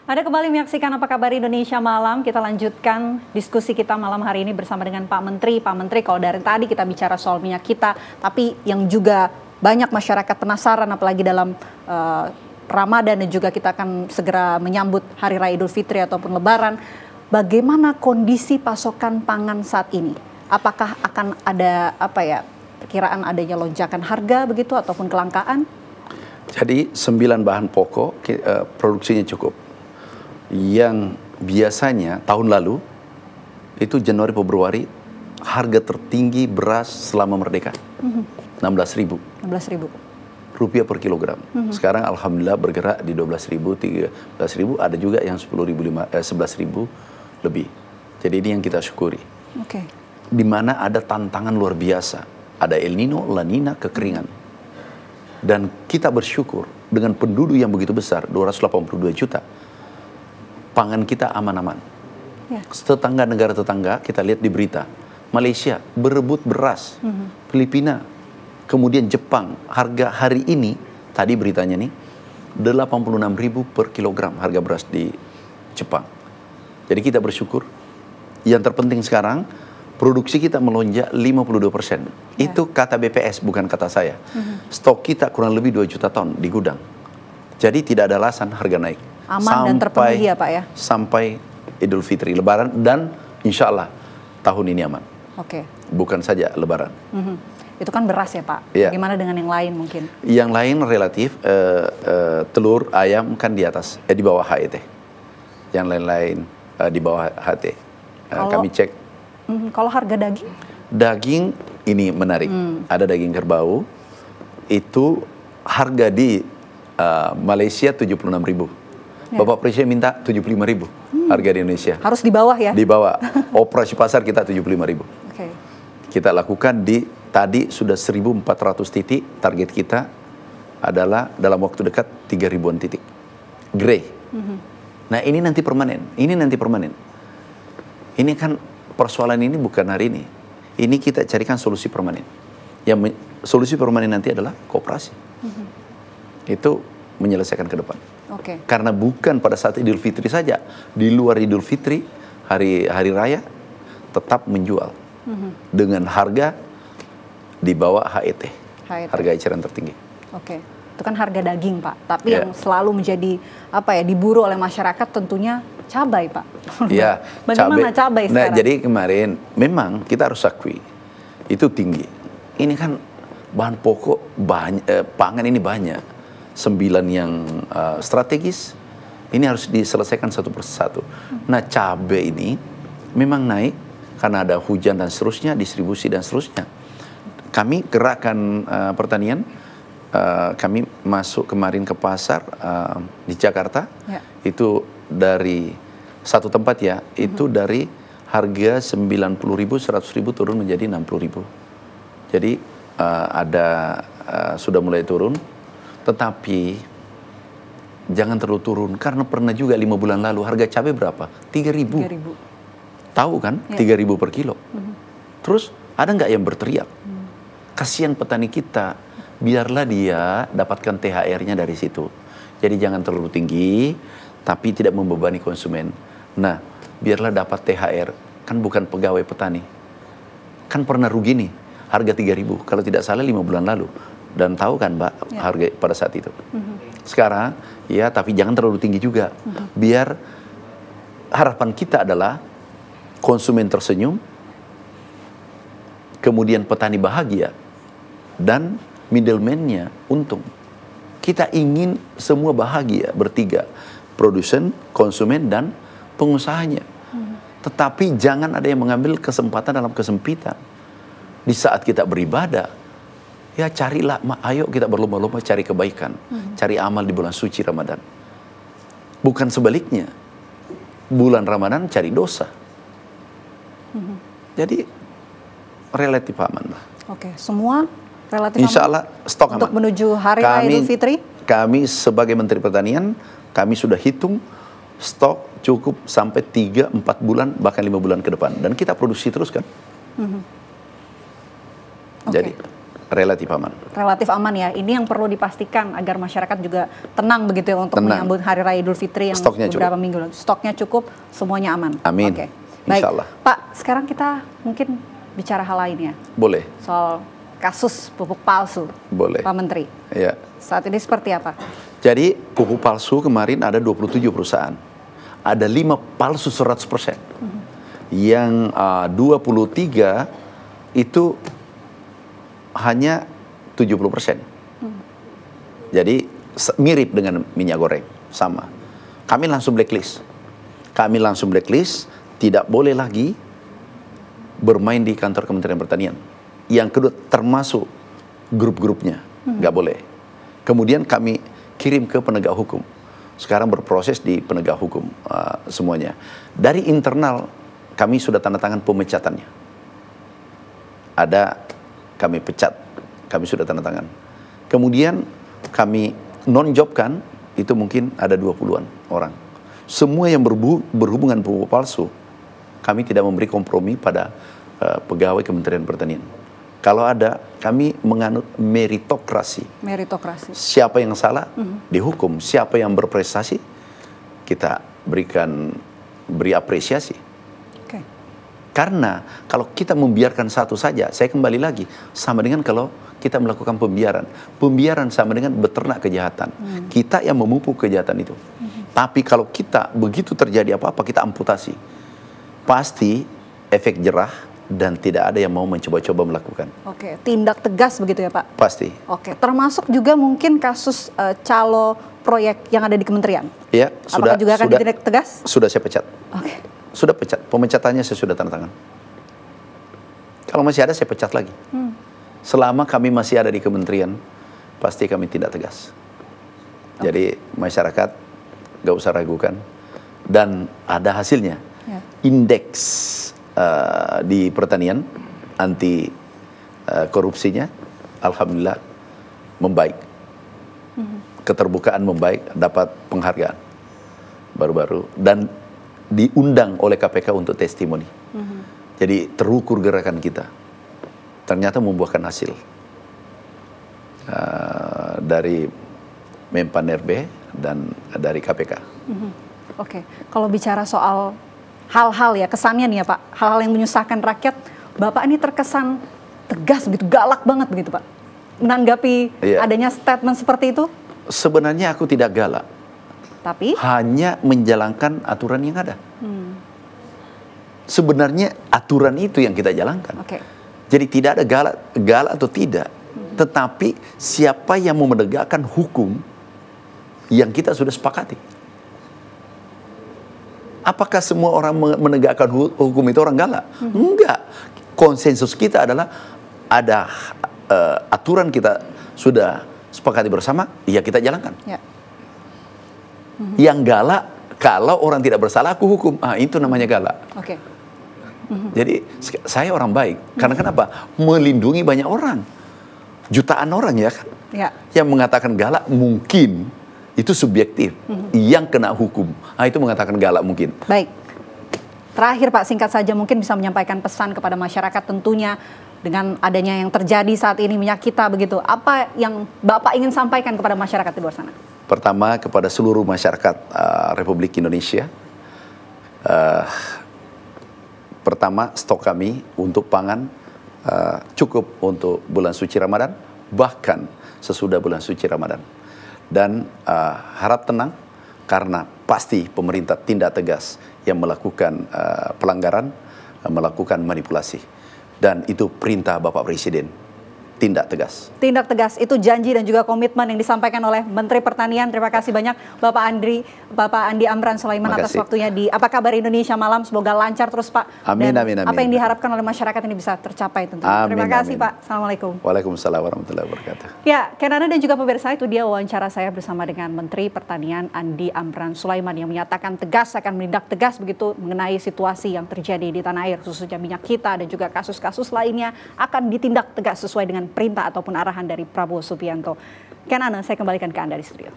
Anda kembali menyaksikan Apa Kabar Indonesia Malam. Kita lanjutkan diskusi kita malam hari ini bersama dengan Pak Menteri. Pak Menteri, kalau dari tadi kita bicara soal minyak kita, tapi yang juga banyak masyarakat penasaran, apalagi dalam Ramadan dan juga kita akan segera menyambut Hari Raya Idul Fitri ataupun Lebaran. Bagaimana kondisi pasokan pangan saat ini? Apakah akan ada perkiraan adanya lonjakan harga begitu ataupun kelangkaan? Jadi 9 bahan pokok produksinya cukup. Yang biasanya tahun lalu itu Januari Februari harga tertinggi beras selama merdeka 16.000 rupiah per kilogram. Sekarang alhamdulillah bergerak di 12.000, 13.000, ada juga yang 11.000 lebih. Jadi ini yang kita syukuri. Di mana ada tantangan luar biasa, ada El Nino, La Nina, kekeringan. Dan kita bersyukur dengan penduduk yang begitu besar, 282 juta. Pangan kita aman-aman. Tetangga negara tetangga, kita lihat di berita, Malaysia berebut beras, Filipina, kemudian Jepang, harga hari ini, tadi beritanya nih, 86.000 per kilogram harga beras di Jepang. Jadi kita bersyukur. Yang terpenting sekarang, produksi kita melonjak 52%. Itu kata BPS, bukan kata saya. Stok kita kurang lebih 2 juta ton di gudang. Jadi tidak ada alasan harga naik. Aman dan terpenuhi ya Pak ya? Sampai Idul Fitri, Lebaran, dan insya Allah tahun ini aman. Bukan saja Lebaran. Itu kan beras ya Pak? Bagaimana dengan yang lain mungkin? Yang lain relatif, telur, ayam kan di atas, di bawah HET. Yang lain-lain di bawah HET. Kami cek. Kalau harga daging? Daging ini menarik. Ada daging kerbau, itu harga di Malaysia 76.000. Bapak Presiden minta 75.000 harga di Indonesia. Harus di bawah ya? Di bawah. Operasi pasar kita 75.000. Kita lakukan tadi sudah 1.400 titik. Target kita adalah dalam waktu dekat 3.000-an titik. Grey. Nah ini nanti permanen. Ini kan persoalan ini bukan hari ini. Ini kita carikan solusi permanen. Solusi permanen nanti adalah koperasi. Itu menyelesaikan ke depan. Karena bukan pada saat Idul Fitri saja, di luar Idul Fitri, hari raya tetap menjual dengan harga di bawah HET. Harga eceran tertinggi. Itu kan harga daging Pak, tapi yang selalu menjadi diburu oleh masyarakat tentunya cabai Pak. Bagaimana cabai sekarang? Nah, jadi kemarin memang kita harus akui itu tinggi. Ini kan bahan pokok pangan ini banyak. 9 yang strategis, ini harus diselesaikan satu persatu. Nah cabai ini memang naik karena ada hujan dan seterusnya, distribusi dan seterusnya. Kami gerakan pertanian, kami masuk kemarin ke pasar di Jakarta, itu dari satu tempat ya, itu dari harga 90.000, 100.000 turun menjadi 60.000. Jadi sudah mulai turun. Tetapi jangan terlalu turun, karena pernah juga 5 bulan lalu harga cabai berapa? 3.000. Tahu kan? 3.000 per kilo. Terus ada nggak yang berteriak? Kasihan petani kita, biarlah dia dapatkan THR-nya dari situ. Jadi jangan terlalu tinggi, tapi tidak membebani konsumen. Nah, biarlah dapat THR, kan bukan pegawai petani. Kan pernah rugi nih, harga 3.000, kalau tidak salah 5 bulan lalu. Dan tahu kan Mbak harga pada saat itu. Sekarang ya, tapi jangan terlalu tinggi juga. Biar harapan kita adalah konsumen tersenyum, kemudian petani bahagia, dan middleman-nya untung. Kita ingin semua bahagia bertiga, produsen, konsumen, dan pengusahanya. Tetapi jangan ada yang mengambil kesempatan dalam kesempitan. Di saat kita beribadah, ya carilah, ayo kita berlomba-lomba cari kebaikan, cari amal di bulan suci Ramadan. Bukan sebaliknya, bulan Ramadan cari dosa. Jadi relatif aman lah. Semua relatif Insya Allah stok aman. Untuk menuju Hari Raya Idul Fitri? Kami sebagai Menteri Pertanian, kami sudah hitung stok cukup sampai 3-4 bulan, bahkan 5 bulan ke depan. Dan kita produksi terus kan. Jadi Relatif aman. Relatif aman ya. Ini yang perlu dipastikan agar masyarakat juga tenang begitu ya untuk menyambut Hari Raya Idul Fitri yang Stoknya beberapa cukup. minggu lalu. Stoknya cukup, semuanya aman. Amin. Oke. Baik, Insya Allah. Pak, sekarang kita mungkin bicara hal lain ya. Boleh. Soal kasus pupuk palsu. Boleh. Pak Menteri. Ya. Saat ini seperti apa? Jadi pupuk palsu kemarin ada 27 perusahaan. Ada 5 palsu 100%. Yang 23 itu hanya 70%. Jadi mirip dengan minyak goreng, sama. Kami langsung blacklist. Tidak boleh lagi bermain di kantor Kementerian Pertanian. Yang kedua, termasuk grup-grupnya, nggak boleh. Kemudian kami kirim ke penegak hukum. Sekarang berproses di penegak hukum semuanya. Dari internal kami sudah tanda tangan pemecatannya. Ada kami pecat, kami sudah tanda tangan. Kemudian kami non-jobkan, itu mungkin ada 20-an orang. Semua yang berhubungan pupuk palsu, kami tidak memberi kompromi pada pegawai Kementerian Pertanian. Kalau ada, kami menganut meritokrasi. Meritokrasi. Siapa yang salah, dihukum. Siapa yang berprestasi, kita beri apresiasi. Oke. Karena kalau kita membiarkan satu saja, saya kembali lagi, sama dengan kalau kita melakukan pembiaran. Pembiaran sama dengan beternak kejahatan. Kita yang memupuk kejahatan itu. Tapi kalau kita begitu terjadi apa-apa, kita amputasi. Pasti efek jerah dan tidak ada yang mau mencoba-coba melakukan. Oke, tindak tegas begitu ya Pak? Pasti. Oke, termasuk juga mungkin kasus calo proyek yang ada di kementerian? Ya, Apakah juga akan ditindak tegas? Sudah saya pecat. Oke. Sudah pecat. Pemecatannya saya sudah tanda tangan. Kalau masih ada, saya pecat lagi. Selama kami masih ada di kementerian, pasti kami tindak tegas. Jadi masyarakat gak usah ragukan. Dan ada hasilnya. Ya. Indeks di pertanian anti korupsinya, alhamdulillah membaik. Keterbukaan membaik, dapat penghargaan baru-baru dan diundang oleh KPK untuk testimoni. Jadi terukur gerakan kita, ternyata membuahkan hasil. Dari Menpan RB dan dari KPK. Oke, kalau bicara soal hal-hal ya, kesannya nih ya Pak, hal-hal yang menyusahkan rakyat, Bapak ini terkesan tegas begitu, galak banget begitu Pak, menanggapi adanya statement seperti itu? Sebenarnya aku tidak galak, tapi hanya menjalankan aturan yang ada. Sebenarnya aturan itu yang kita jalankan. Jadi tidak ada galak atau tidak, tetapi siapa yang mau menegakkan hukum yang kita sudah sepakati. Apakah semua orang menegakkan hukum itu orang galak? Enggak. Konsensus kita adalah ada aturan kita sudah sepakati bersama, ya kita jalankan. Yang galak, kalau orang tidak bersalah aku hukum. Itu namanya galak. Jadi saya orang baik. Karena kenapa? Melindungi banyak orang. Jutaan orang ya kan. Yang mengatakan galak mungkin itu subjektif. Yang kena hukum, itu mengatakan galak mungkin. Baik. Terakhir Pak, singkat saja mungkin bisa menyampaikan pesan kepada masyarakat tentunya dengan adanya yang terjadi saat ini minyak kita begitu. Apa yang Bapak ingin sampaikan kepada masyarakat di luar sana? Pertama, kepada seluruh masyarakat Republik Indonesia. Pertama, stok kami untuk pangan cukup untuk bulan suci Ramadan, bahkan sesudah bulan suci Ramadan. Dan harap tenang, karena pasti pemerintah tindak tegas yang melakukan pelanggaran, melakukan manipulasi. Dan itu perintah Bapak Presiden, tindak tegas. Tindak tegas, itu janji dan juga komitmen yang disampaikan oleh Menteri Pertanian. Terima kasih banyak Bapak Andi Amran Sulaiman atas waktunya di Apa Kabar Indonesia Malam. Semoga lancar terus Pak. Amin, dan amin, amin. apa yang diharapkan oleh masyarakat ini bisa tercapai tentunya. Terima kasih Pak. Assalamualaikum. Waalaikumsalam warahmatullahi wabarakatuh. Ya, Kenana dan juga pemirsa, itu dia wawancara saya bersama dengan Menteri Pertanian Andi Amran Sulaiman yang menyatakan tegas akan menindak tegas begitu mengenai situasi yang terjadi di tanah air, khususnya minyak kita dan juga kasus-kasus lainnya akan ditindak tegas sesuai dengan perintah ataupun arahan dari Prabowo Subianto. Kenana, saya kembalikan ke Anda di studio.